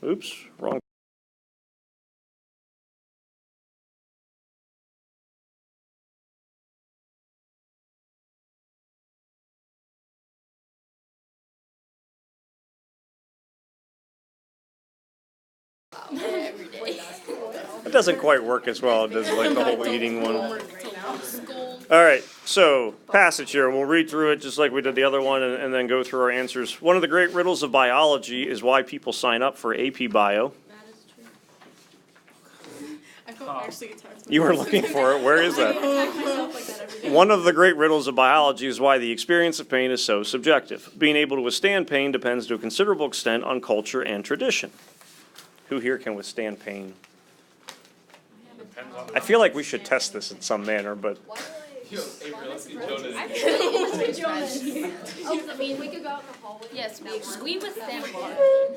Oops, wrong. It doesn't quite work as well as like the whole eating one. All right, so passage here. We'll read through it just like we did the other one and then go through our answers. One of the great riddles of biology is why people sign up for AP Bio. That is true. I felt actually attacked. You were looking for it. Where is that? One of the great riddles of biology is why the experience of pain is so subjective. Being able to withstand pain depends to a considerable extent on culture and tradition. Who here can withstand pain? I feel like we should test this in some manner, but Yes, we withstand pain.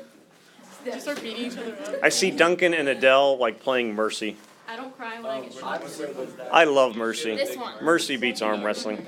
Just start beating each other up. I see Duncan and Adele like playing Mercy. I don't cry when I get shot. I love Mercy. This one. Mercy beats arm wrestling.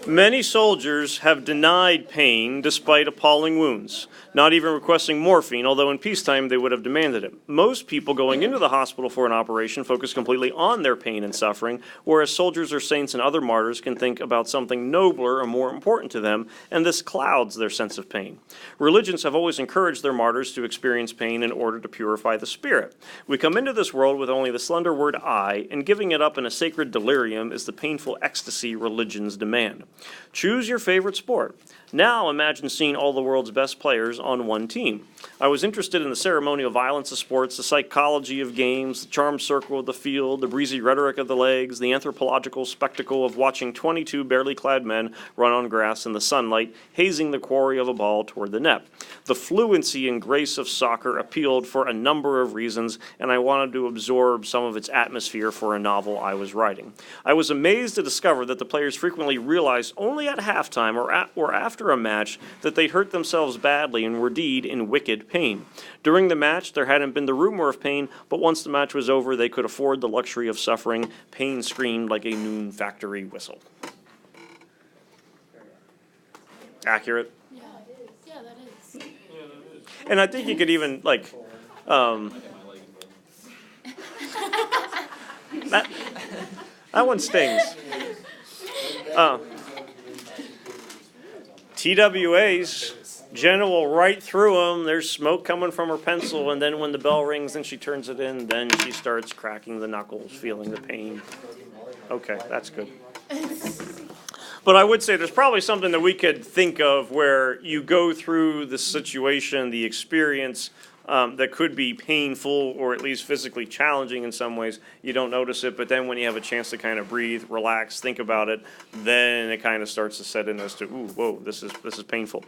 Many soldiers have denied pain despite appalling wounds, not even requesting morphine, although in peacetime they would have demanded it. Most people going into the hospital for an operation focus completely on their pain and suffering, whereas soldiers or saints and other martyrs can think about something nobler or more important to them, and this clouds their sense of pain. Religions have always encouraged their martyrs to experience pain in order to purify the spirit. We come into this world with only the slender word I, and giving it up in a sacred delirium is the painful ecstasy religions demand. Choose your favorite sport. Now imagine seeing all the world's best players on one team. I was interested in the ceremonial violence of sports, the psychology of games, the charmed circle of the field, the breezy rhetoric of the legs, the anthropological spectacle of watching 22 barely clad men run on grass in the sunlight, hazing the quarry of a ball toward the net. The fluency and grace of soccer appealed for a number of reasons, and I wanted to absorb some of its atmosphere for a novel I was writing. I was amazed to discover that the players frequently realized only at halftime or after a match that they hurt themselves badly and were indeed in wicked pain. During the match, there hadn't been the rumor of pain, but once the match was over, they could afford the luxury of suffering. Pain screamed like a noon factory whistle. Accurate? Yeah, that is. And I think you could even, like, that one stings. TWA's, Jenna will right through them. There's smoke coming from her pencil, and then when the bell rings and she turns it in, then she starts cracking the knuckles, feeling the pain. Okay, that's good. But I would say there's probably something that we could think of where you go through the situation, the experience, that could be painful or at least physically challenging in some ways. You don't notice it, but then when you have a chance to kind of breathe, relax, think about it, then it kind of starts to set in as to, ooh, whoa, this is painful.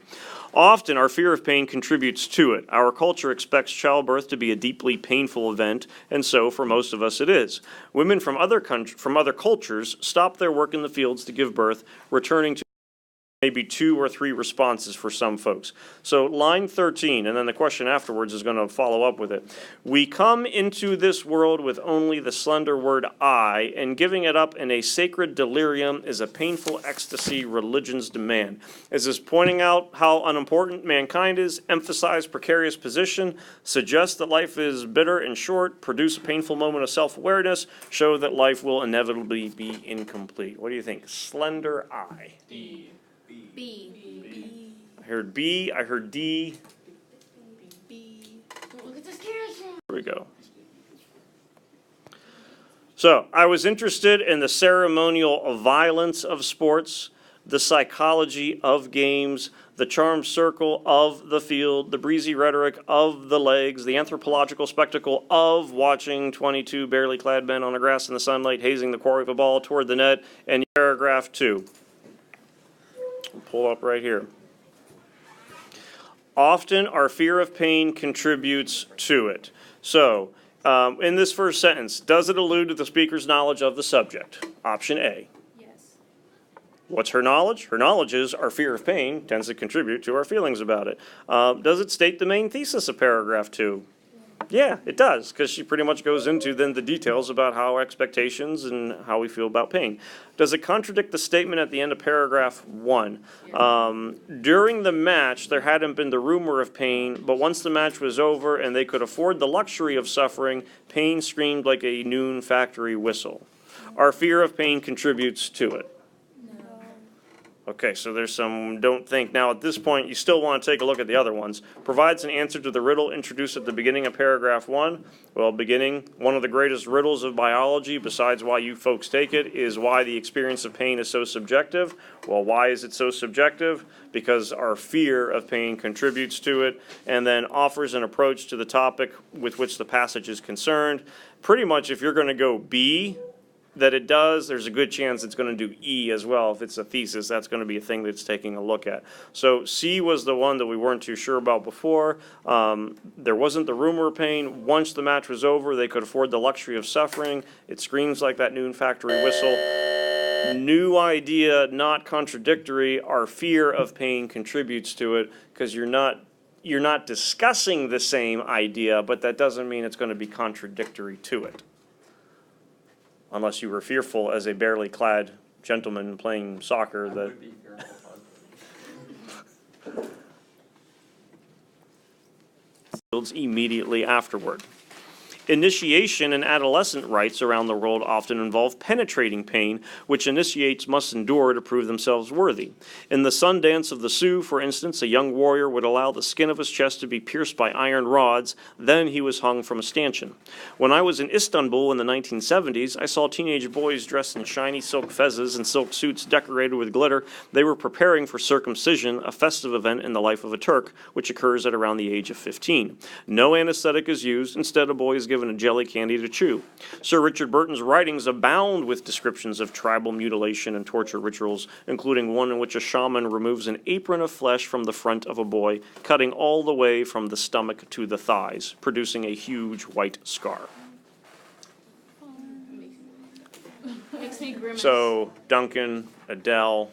Often our fear of pain contributes to it. Our culture expects childbirth to be a deeply painful event, and so for most of us it is. Women from other cultures stop their work in the fields to give birth, returning to maybe 2 or 3 responses for some folks. So line 13, and then the question afterwards is going to follow up with it. We come into this world with only the slender word I, and giving it up in a sacred delirium is a painful ecstasy religions demand. Is this pointing out how unimportant mankind is, emphasize precarious position, suggest that life is bitter and short, produce a painful moment of self-awareness, show that life will inevitably be incomplete? What do you think? Slender I. B. I heard B, I heard D. Don't look at this camera. Here we go. So, I was interested in the ceremonial violence of sports, the psychology of games, the charmed circle of the field, the breezy rhetoric of the legs, the anthropological spectacle of watching 22 barely clad men on the grass in the sunlight hazing the quarry of a ball toward the net, and paragraph 2. Pull up right here. Often our fear of pain contributes to it. So, in this first sentence, does it allude to the speaker's knowledge of the subject? Option A. Yes. What's her knowledge? Her knowledge is our fear of pain tends to contribute to our feelings about it. Does it state the main thesis of paragraph 2? Yeah, it does, because she pretty much goes into then the details about how expectations and how we feel about pain. Does it contradict the statement at the end of paragraph 1? During the match, there hadn't been the rumor of pain, but once the match was over and they could afford the luxury of suffering, pain screamed like a noon factory whistle. Our fear of pain contributes to it. Okay, so there's some don't think. Now, at this point, you still want to take a look at the other ones. Provides an answer to the riddle introduced at the beginning of paragraph 1. Well, beginning, one of the greatest riddles of biology, besides why you folks take it, is why the experience of pain is so subjective. Well, why is it so subjective? Because our fear of pain contributes to it, and then offers an approach to the topic with which the passage is concerned. Pretty much, if you're going to go B, that it does, there's a good chance it's going to do E as well. If it's a thesis, that's going to be a thing that's taking a look at. So C was the one that we weren't too sure about before. There wasn't the rumor of pain. Once the match was over, they could afford the luxury of suffering. It screams like that noon factory whistle. New idea, not contradictory. Our fear of pain contributes to it, because you're not discussing the same idea, but that doesn't mean it's going to be contradictory to it. Unless you were fearful as a barely clad gentleman playing soccer that. Immediately afterward. Initiation and adolescent rites around the world often involve penetrating pain, which initiates must endure to prove themselves worthy. In the sun dance of the Sioux, for instance, a young warrior would allow the skin of his chest to be pierced by iron rods, then he was hung from a stanchion. When I was in Istanbul in the 1970s, I saw teenage boys dressed in shiny silk fezzes and silk suits decorated with glitter. They were preparing for circumcision, a festive event in the life of a Turk, which occurs at around the age of 15. No anesthetic is used. Instead, a boy is given a jelly candy to chew. Sir Richard Burton's writings abound with descriptions of tribal mutilation and torture rituals, including one in which a shaman removes an apron of flesh from the front of a boy, cutting all the way from the stomach to the thighs, producing a huge white scar. Makes me grimace. So, Duncan, Adele,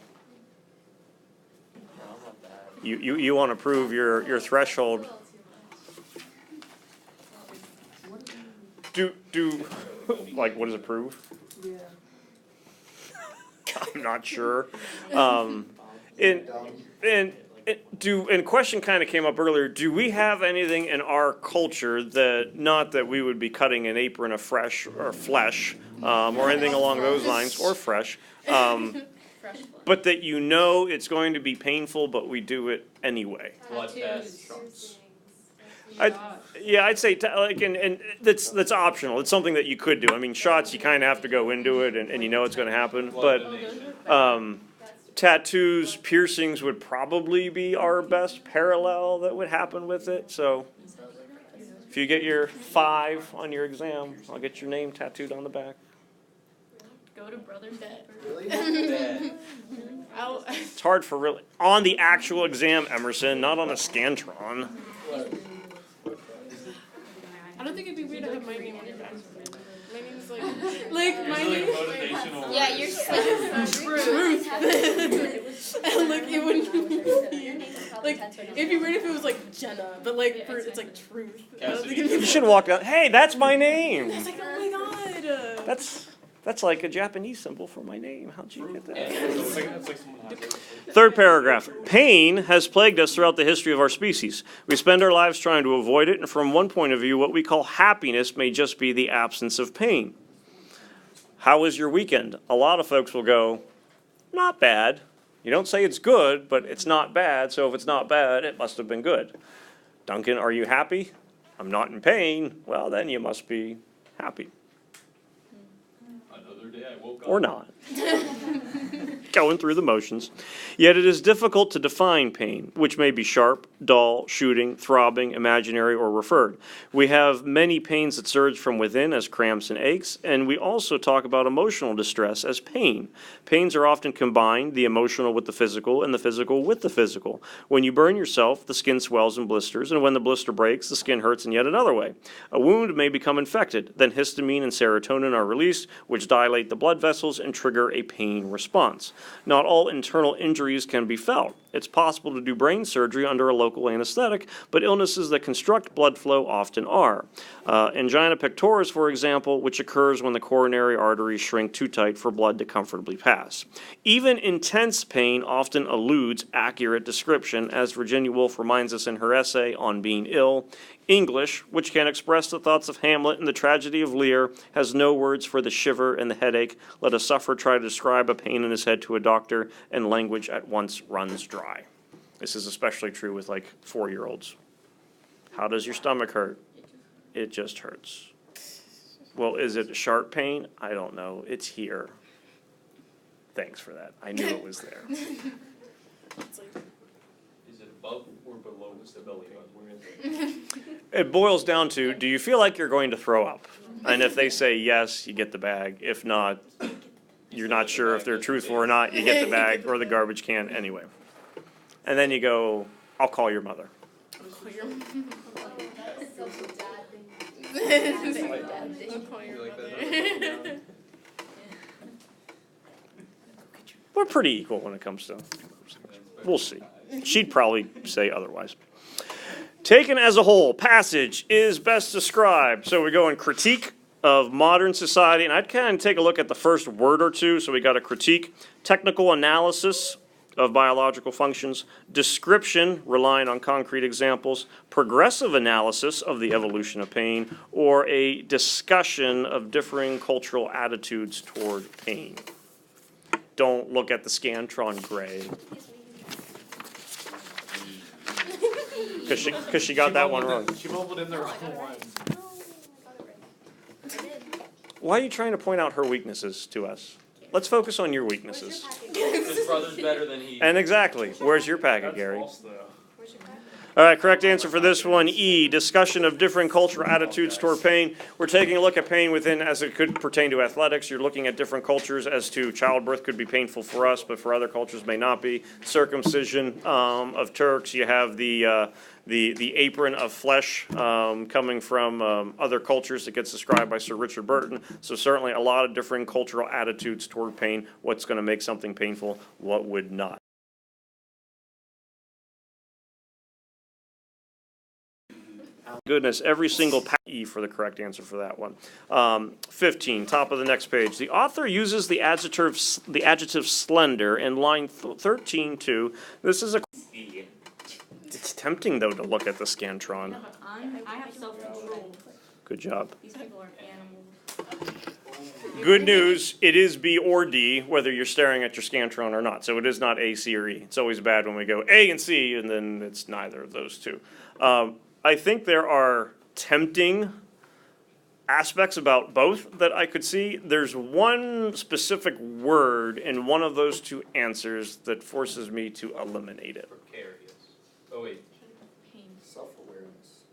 you want to prove your threshold. Do like, what does it prove? Yeah. I'm not sure. And question kind of came up earlier. Do we have anything in our culture that, not that we would be cutting an apron of flesh, or anything along those lines, or fresh, but that you know it's going to be painful, but we do it anyway? Blood tests. I'd say and that's optional. It's something that you could do. I mean, shots, you kind of have to go into it, and you know it's going to happen. But tattoos, piercings would probably be our best parallel that would happen with it. So if you get your 5 on your exam, I'll get your name tattooed on the back. Go to Brother Bet. Really? It's hard for really on the actual exam, Emerson, not on a Scantron. I don't think it'd be weird to have my name on your back. My name's like my name. Motivational. Yeah, you're Truth. Like it wouldn't be weird. Like it'd be weird if it was like Jenna, but like it's like truth. I don't think it'd be You should walk out. Hey, that's my name. It's like, oh my god. That's like a Japanese symbol for my name. How'd you get that? It's like someone had it. Third paragraph. Pain has plagued us throughout the history of our species. We spend our lives trying to avoid it, and from one point of view, what we call happiness may just be the absence of pain. How was your weekend? A lot of folks will go, not bad. You don't say it's good, but it's not bad, so if it's not bad, it must have been good. Duncan, are you happy? I'm not in pain. Well, then you must be happy. Another day I woke up. Or not. Going through the motions. Yet it is difficult to define pain, which may be sharp, dull, shooting, throbbing, imaginary, or referred. We have many pains that surge from within as cramps and aches, and we also talk about emotional distress as pain. Pains are often combined, the emotional with the physical, and the physical with the physical. When you burn yourself, the skin swells and blisters, and when the blister breaks, the skin hurts in yet another way. A wound may become infected, then histamine and serotonin are released, which dilate the blood vessels and trigger a pain response. Not all internal injuries can be felt. It's possible to do brain surgery under a local anesthetic, but illnesses that construct blood flow often are. Angina pectoris, for example, which occurs when the coronary arteries shrink too tight for blood to comfortably pass. Even intense pain often eludes accurate description, as Virginia Woolf reminds us in her essay on being ill. English, which can express the thoughts of Hamlet and the tragedy of Lear, has no words for the shiver and the headache. Let a sufferer try to describe a pain in his head to a doctor, and language at once runs dry. This is especially true with like 4-year-olds. How does your stomach hurt? It just hurts. Well, is it a sharp pain? I don't know. It's here. Thanks for that. I knew it was there. It's like, Is it above or below the belly button? Where is it? It boils down to, do you feel like you're going to throw up? And if they say yes, you get the bag. If not, you're not sure if they're truthful or not, you get the bag or the garbage can anyway. And then you go, I'll call your mother. I'll call your mother. We're pretty equal when it comes to, we'll see. She'd probably say otherwise. Taken as a whole, passage is best described. So we go in critique of modern society, and I'd kind of take a look at the first word or two. So we got a critique, technical analysis of biological functions, description, relying on concrete examples, progressive analysis of the evolution of pain, or a discussion of differing cultural attitudes toward pain. Don't look at the Scantron gray. Because she got that one wrong. She bubbled in the wrong one. Why are you trying to point out her weaknesses to us? Let's focus on your weaknesses. His brother's better than he. And exactly, where's your packet, That's Gary? false, though. All right, correct answer for this one, E, discussion of different cultural attitudes toward pain. We're taking a look at pain within, as it could pertain to athletics. You're looking at different cultures as to childbirth could be painful for us, but for other cultures may not be. Circumcision of Turks, you have the apron of flesh coming from other cultures that gets described by Sir Richard Burton. So certainly a lot of different cultural attitudes toward pain. What's going to make something painful, what would not. Goodness, every single E for the correct answer for that one. 15, top of the next page. The author uses the adjective slender in line 13-2. This is a... It's tempting, though, to look at the Scantron. I have self-control. Good job. These people are animals. Good news, it is B or D, whether you're staring at your Scantron or not. So it is not A, C, or E. It's always bad when we go A and C, and then it's neither of those two. I think there are tempting aspects about both that I could see. There's one specific word in one of those two answers that forces me to eliminate it. Precarious. Oh, wait. Self-awareness.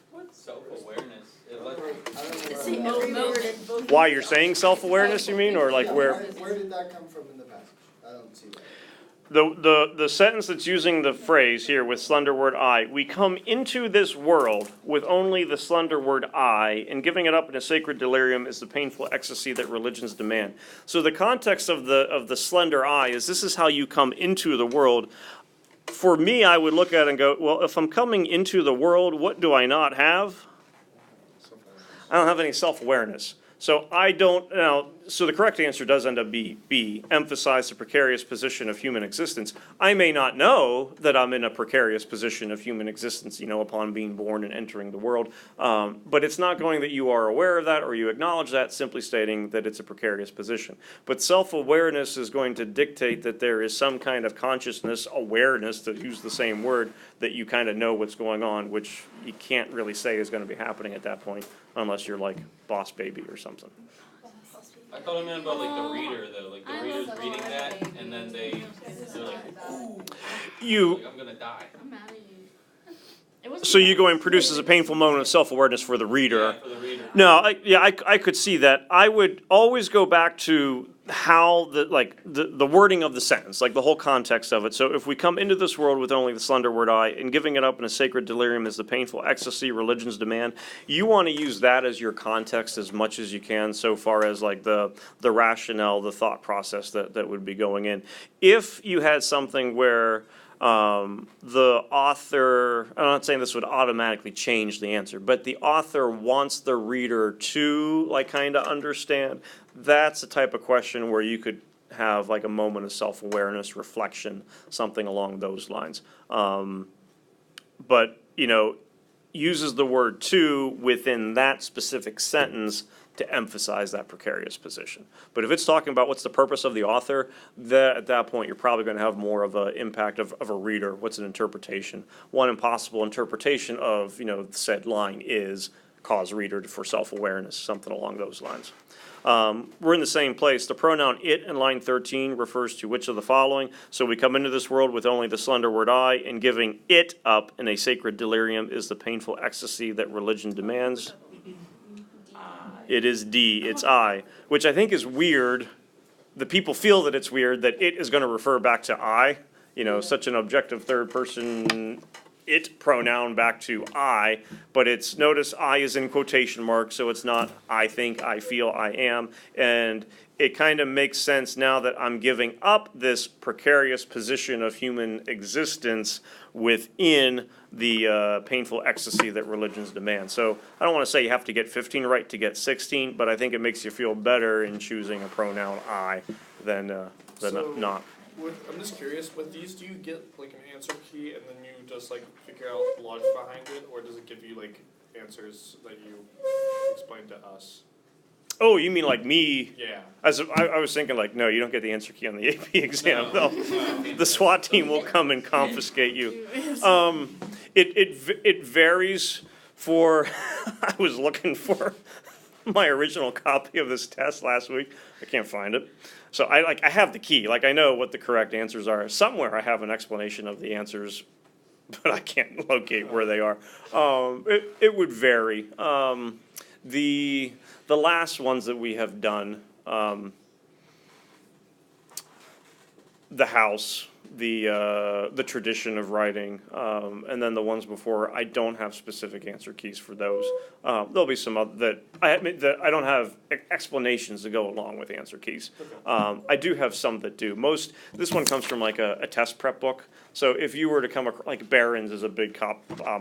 What? Self-awareness. Why, you're saying self-awareness, you mean? Or like where? Where did that come from in the passage? I don't see that. The sentence that's using the phrase here with slender word I, we come into this world with only the slender word I, and giving it up in a sacred delirium is the painful ecstasy that religions demand. So the context of the slender I is this is how you come into the world. For me, I would look at it and go, well, if I'm coming into the world, what do I not have? I don't have any self-awareness. So I don't, so the correct answer does end up being B, emphasize the precarious position of human existence. I may not know that I'm in a precarious position of human existence, upon being born and entering the world. But it's not going that you are aware of that or you acknowledge that, simply stating that it's a precarious position. But self-awareness is going to dictate that there is some kind of consciousness, awareness, to use the same word, that you kind of know what's going on, which you can't really say is going to be happening at that point, unless you're like Boss Baby or something. I thought I meant about like the reader though, like the reader's reading that and then they're like, ooh, like, I'm gonna die. I'm mad at you. So you go and produces a painful moment of self-awareness for the reader. Yeah, for the reader. No, I could see that. I would always go back to how the wording of the sentence, like the whole context of it. So if we come into this world with only the slender word I, and giving it up in a sacred delirium is the painful ecstasy religion's demand, you want to use that as your context as much as you can, so far as like the rationale, the thought process that would be going in. If you had something where the author, I'm not saying this would automatically change the answer, but the author wants the reader to like kind of understand, that's the type of question where you could have like a moment of self-awareness, reflection, something along those lines. But, you know, uses the word to within that specific sentence to emphasize that precarious position. But if it's talking about what's the purpose of the author, at that point, you're probably going to have more of an impact of a reader. What's an interpretation? One impossible interpretation of, you know, said line is cause reader for self-awareness, something along those lines. We're in the same place. The pronoun it in line 13 refers to which of the following. So we come into this world with only the slender word I, and giving it up in a sacred delirium is the painful ecstasy that religion demands. It is D, it's I, which I think is weird. The people feel that it's weird that it is going to refer back to I, you know, such an objective third person it pronoun back to I, but it's, notice I is in quotation marks, so it's not I think, I feel, I am, and it kind of makes sense now that I'm giving up this precarious position of human existence within the painful ecstasy that religions demand. So I don't want to say you have to get 15 right to get 16, but I think it makes you feel better in choosing a pronoun I than not. I'm just curious, with these, do you get like an answer key and then you just like figure out the logic behind it, or does it give you like answers that you explain to us? Oh, you mean like me? Yeah. I was thinking like, no, you don't get the answer key on the AP exam. No. The SWAT team will come and confiscate you. It varies for, I was looking for my original copy of this test last week. I can't find it. So I have the key, like I know what the correct answers are. Somewhere I have an explanation of the answers, but I can't locate where they are. It would vary. The last ones that we have done, the house, the tradition of writing, and then the ones before, I don't have specific answer keys for those. There'll be some other that I admit that I don't have explanations to go along with answer keys. I do have some that do. This one comes from like a test prep book. So if you were to come across, like Barron's is a big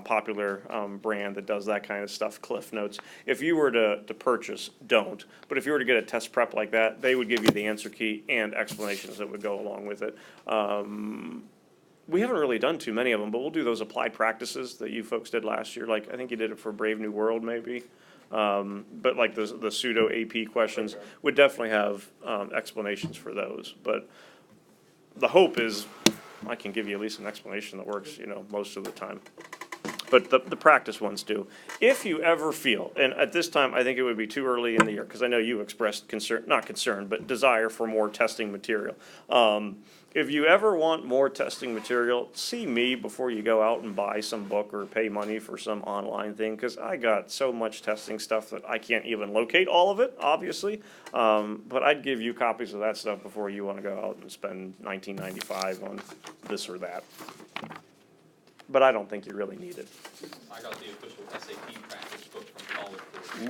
popular brand that does that kind of stuff, Cliff Notes. If you were to purchase, don't. But if you were to get a test prep like that, they would give you the answer key and explanations that would go along with it. We haven't really done too many of them, but we'll do those applied practices that you folks did last year. Like I think you did it for Brave New World maybe. But like the pseudo AP questions would definitely have explanations for those. But the hope is I can give you at least an explanation that works, you know, most of the time. But the practice ones do. If you ever feel, and at this time I think it would be too early in the year because I know you expressed concern, not concern, but desire for more testing material. If you ever want more testing material, see me before you go out and buy some book or pay money for some online thing, because I got so much testing stuff that I can't even locate all of it, obviously. But I'd give you copies of that stuff before you want to go out and spend $19.95 on this or that. But I don't think you really need it. I got the official SAP practice book from college.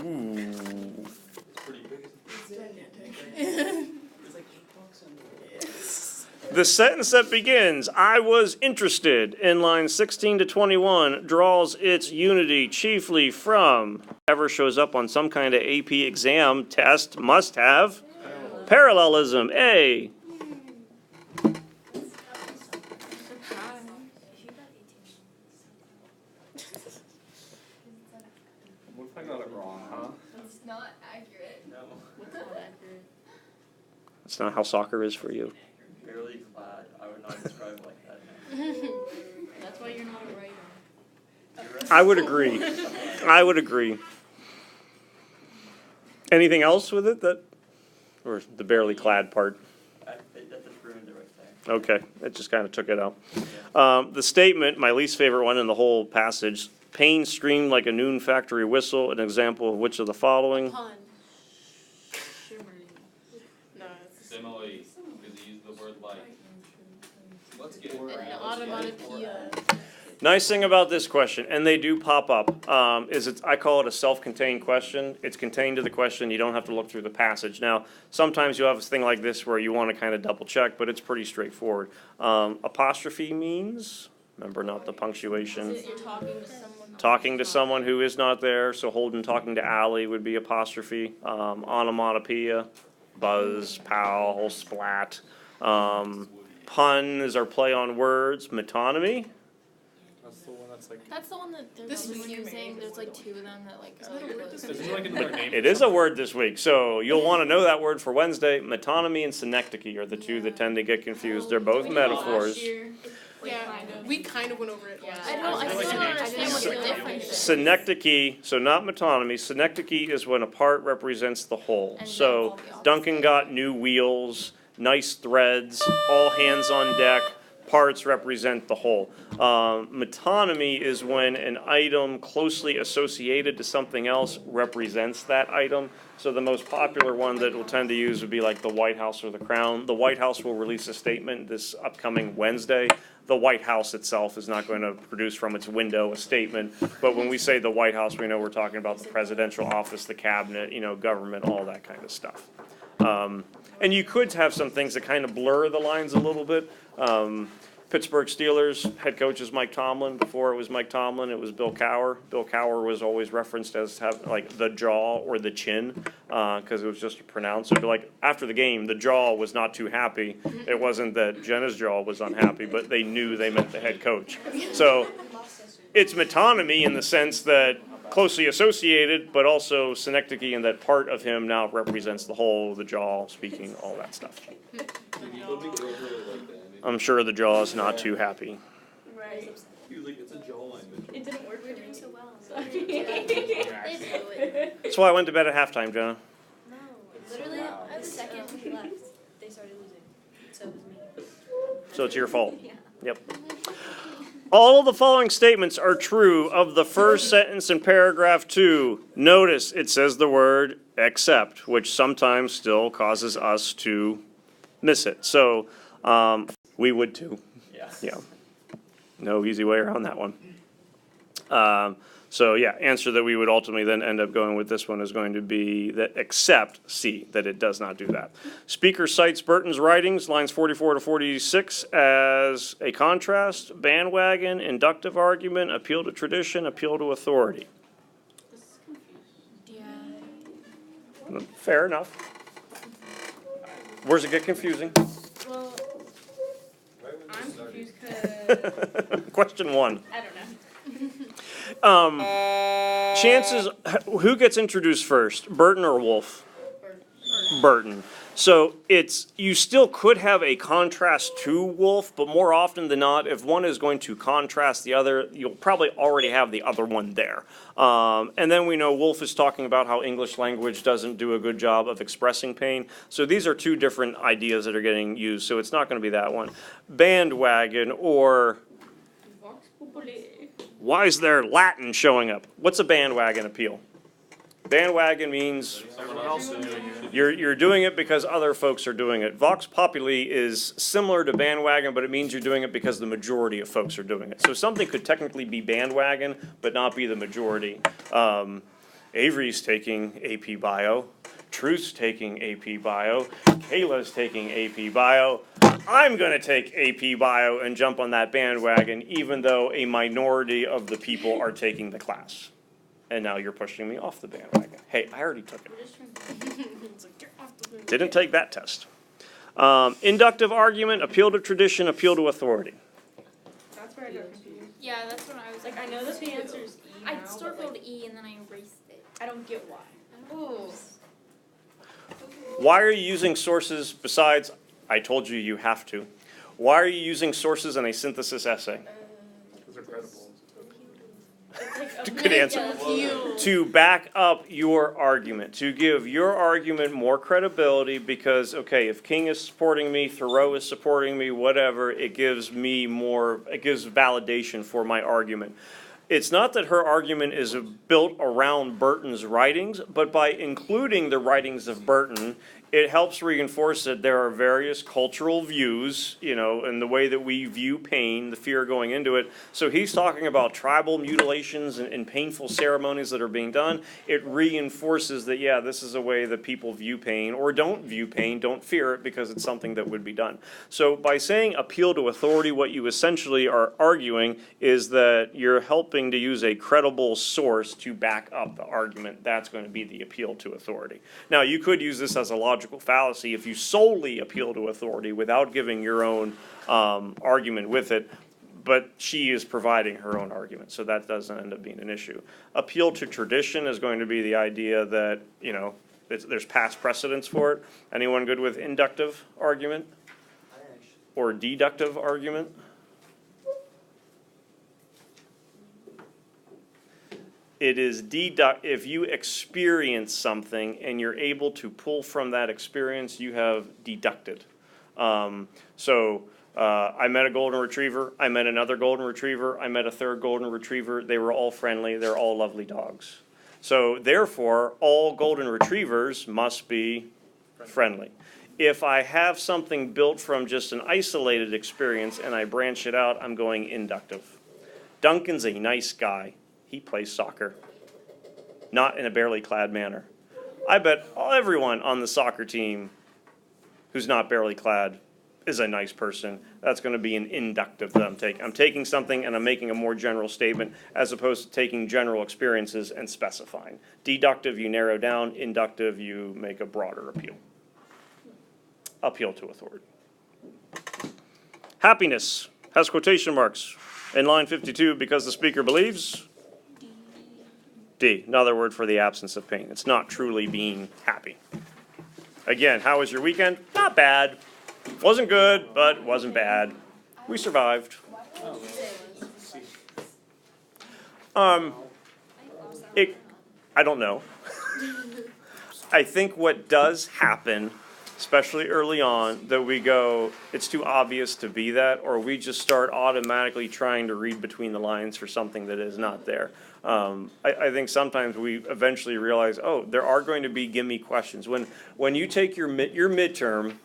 Ooh. It's pretty big. It's like $8 in The sentence that begins, I was interested, in lines 16 to 21, draws its unity chiefly from, ever shows up on some kind of AP exam test, must have, parallelism, A. I got it wrong, huh? It's not accurate. No. What's not accurate? That's not how soccer is for you. Barely clad, I would not describe it like that. That's why you're not a writer. I would agree. I would agree. Anything else with it that, or the barely clad part? That just ruined it right there. Okay, it just kind of took it out. The statement, my least favorite one in the whole passage, Pain screamed like a noon factory whistle, an example of which of the following? Pun. No, it's Simile, because he used the word like. Let's get it an right. onomatopoeia. Nice thing about this question, and they do pop up, I call it a self-contained question. It's contained to the question, you don't have to look through the passage. Now, sometimes you have a thing like this where you want to kind of double check, but it's pretty straightforward. Apostrophe means, remember not the punctuation. You're talking to someone. Talking to someone who is not there, so Holden talking to Allie would be apostrophe. Onomatopoeia, buzz, pow, splat. Pun is our play on words. Metonymy. That's the one that's like. That's the one that they're This is using. There's like two of them that like are like close. Is it like another name? It is a word this week, so you'll want to know that word for Wednesday. Metonymy and synecdoche are the two that tend to get confused. They're both metaphors. Yeah, we kind of went over it. Yeah. I don't. I Is it like still an don't understand what the difference is. Synecdoche, so not metonymy, synecdoche is when a part represents the whole. And So that's all the opposite. Duncan got new wheels, nice threads, all hands on deck, parts represent the whole. Metonymy is when an item closely associated to something else represents that item. So the most popular one that we'll tend to use would be like the White House or the Crown. The White House will release a statement this upcoming Wednesday. The White House itself is not going to produce from its window a statement, but when we say the White House, we know we're talking about the presidential office, the cabinet, government, all that kind of stuff. And you could have some things that kind of blur the lines a little bit. Pittsburgh Steelers head coach is Mike Tomlin. Before it was Mike Tomlin, it was Bill Cowher. Bill Cowher was always referenced as have like the jaw or the chin, because it was just pronounced. So like after the game, the jaw was not too happy. It wasn't that Jenna's jaw was unhappy, but they knew they meant the head coach. So it's metonymy in the sense that closely associated, but also synecdoche in that part of him now represents the whole, the jaw, speaking, all that stuff. I'm sure the jaw is not too happy. Right. He was like, it's a jawline. It didn't work. We're doing so well. That's why I went to bed at halftime, Jenna. No, literally the second we left, they started losing. So it was me. So it's your fault. Yeah. Yep. All of the following statements are true of the first sentence in paragraph 2. Notice it says the word except, which sometimes still causes us to miss it. So we would too. Yeah. Yeah. No easy way around that one. So yeah, answer that we would ultimately then end up going with this one is going to be that except C, that it does not do that. Speaker cites Burton's writings, lines 44 to 46, as a contrast, bandwagon, inductive argument, appeal to tradition, appeal to authority. Yeah. Fair enough. Where's it get confusing? Well, I'm confused because Question 1. I don't know. Chances, who gets introduced first, Burton or Wolfe? Burton. So you still could have a contrast to Wolfe, but more often than not, if one is going to contrast the other, you'll probably already have the other one there. And then we know Wolfe is talking about how English language doesn't do a good job of expressing pain. So these are two different ideas that are getting used, so it's not going to be that one. Bandwagon or why is there Latin showing up? What's a bandwagon appeal? Bandwagon means Someone else is doing it. you're doing it because other folks are doing it. Vox populi is similar to bandwagon, but it means you're doing it because the majority of folks are doing it. So something could technically be bandwagon, but not be the majority. Avery's taking AP Bio. Truth's taking AP Bio. Kayla's taking AP Bio. I'm going to take AP Bio and jump on that bandwagon, even though a minority of the people are taking the class. And now you're pushing me off the bandwagon. Hey, I already took it. It's like, get off the moon. Didn't take that test. Inductive argument, appeal to tradition, appeal to authority. That's where I got confused. Yeah, that's when I was Like, I know that the answer is E now, I but, circled like, E and then I erased it. I don't get why. Ooh. Why are you using sources besides, I told you you have to. Why are you using sources in a synthesis essay? Because they're credible. Good answer. To back up your argument, to give your argument more credibility because, okay, if King is supporting me, Thoreau is supporting me, whatever, it gives me more, it gives validation for my argument. It's not that her argument is built around Burton's writings, but by including the writings of Burton, it helps reinforce that there are various cultural views, you know, and the way that we view pain, the fear going into it. So he's talking about tribal mutilations and painful ceremonies that are being done. It reinforces that, yeah, this is a way that people view pain, or don't view pain, don't fear it, because it's something that would be done. So by saying appeal to authority, what you essentially are arguing is that you're helping to use a credible source to back up the argument. That's going to be the appeal to authority. Now, you could use this as a logical fallacy if you solely appeal to authority without giving your own argument with it, but she is providing her own argument, so that doesn't end up being an issue. Appeal to tradition is going to be the idea that, you know, there's past precedence for it. Anyone good with inductive argument or deductive argument? It is if you experience something and you're able to pull from that experience, you have deducted. I met a golden retriever, I met another golden retriever, I met a third golden retriever. They were all friendly, they're all lovely dogs. So therefore, all golden retrievers must be friendly. If I have something built from just an isolated experience and I branch it out, I'm going inductive. Duncan's a nice guy. He plays soccer, not in a barely clad manner. I bet everyone on the soccer team who's not barely clad is a nice person. That's going to be an inductive that I'm taking. I'm taking something and I'm making a more general statement as opposed to taking general experiences and specifying. Deductive, you narrow down. Inductive, you make a broader appeal. Appeal to authority. Happiness has quotation marks in line 52 because the speaker believes. D, another word for the absence of pain. It's not truly being happy. Again, how was your weekend? Not bad. Wasn't good, but wasn't bad. We survived. I don't know. I think what does happen, especially early on, that we go, it's too obvious to be that, or we just start automatically trying to read between the lines for something that is not there. I think sometimes we eventually realize, oh, there are going to be gimme questions. When you take your midterm,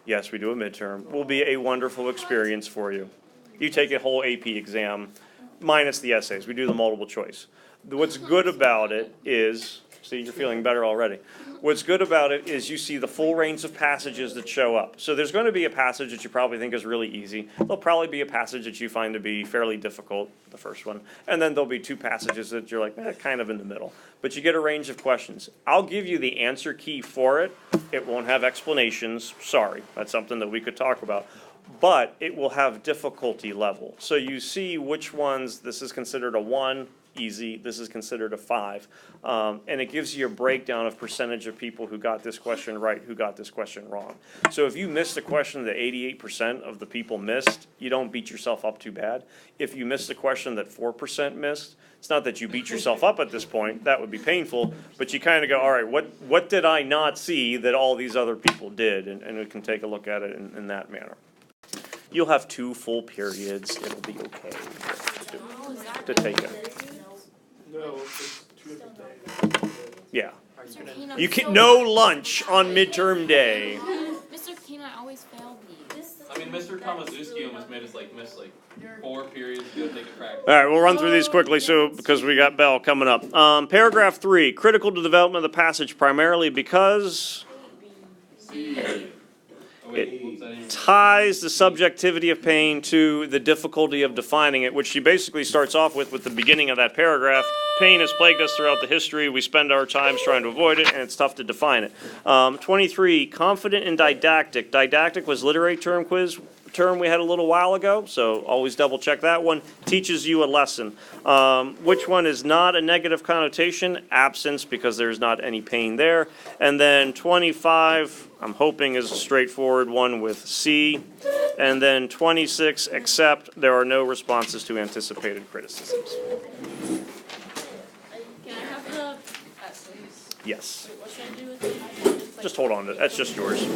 yes, we do a midterm, will be a wonderful experience for you. You take a whole AP exam, minus the essays. We do the multiple choice. What's good about it is, see, you're feeling better already. What's good about it is you see the full range of passages that show up. So there's going to be a passage that you probably think is really easy. There'll probably be a passage that you find to be fairly difficult, the first one. And then there'll be two passages that you're like, kind of in the middle. But you get a range of questions. I'll give you the answer key for it. It won't have explanations. Sorry, that's something that we could talk about. But it will have difficulty level. So you see which ones, this is considered a 1, easy, this is considered a 5. And it gives you a breakdown of percentage of people who got this question right, who got this question wrong. So if you missed a question that 88% of the people missed, you don't beat yourself up too bad. If you missed a question that 4% missed, it's not that you beat yourself up at this point, that would be painful, but you kind of go, all right, what did I not see that all these other people did? And we can take a look at it in that manner. You'll have 2 full periods, it'll be okay to take it. No, it's 2 of the day. Yeah. You can no lunch on midterm day. Mr. Keenan always failed me. I mean, Mr. Kamazuski almost made us miss 4 periods to go take a practice. All right, we'll run through these quickly because we got Bell coming up. Paragraph 3, critical to development of the passage primarily because it ties the subjectivity of pain to the difficulty of defining it, which she basically starts off with the beginning of that paragraph. Pain has plagued us throughout the history. We spend our times trying to avoid it, and it's tough to define it. 23, confident and didactic. Didactic was literary term we had a little while ago, so always double check that one. Teaches you a lesson. Which one is not a negative connotation? Absence, because there's not any pain there. And then 25, I'm hoping is a straightforward one with C. And then 26, except there are no responses to anticipated criticisms. Can I have the essays? Yes. What should I do with it? Just hold on to it. That's just yours.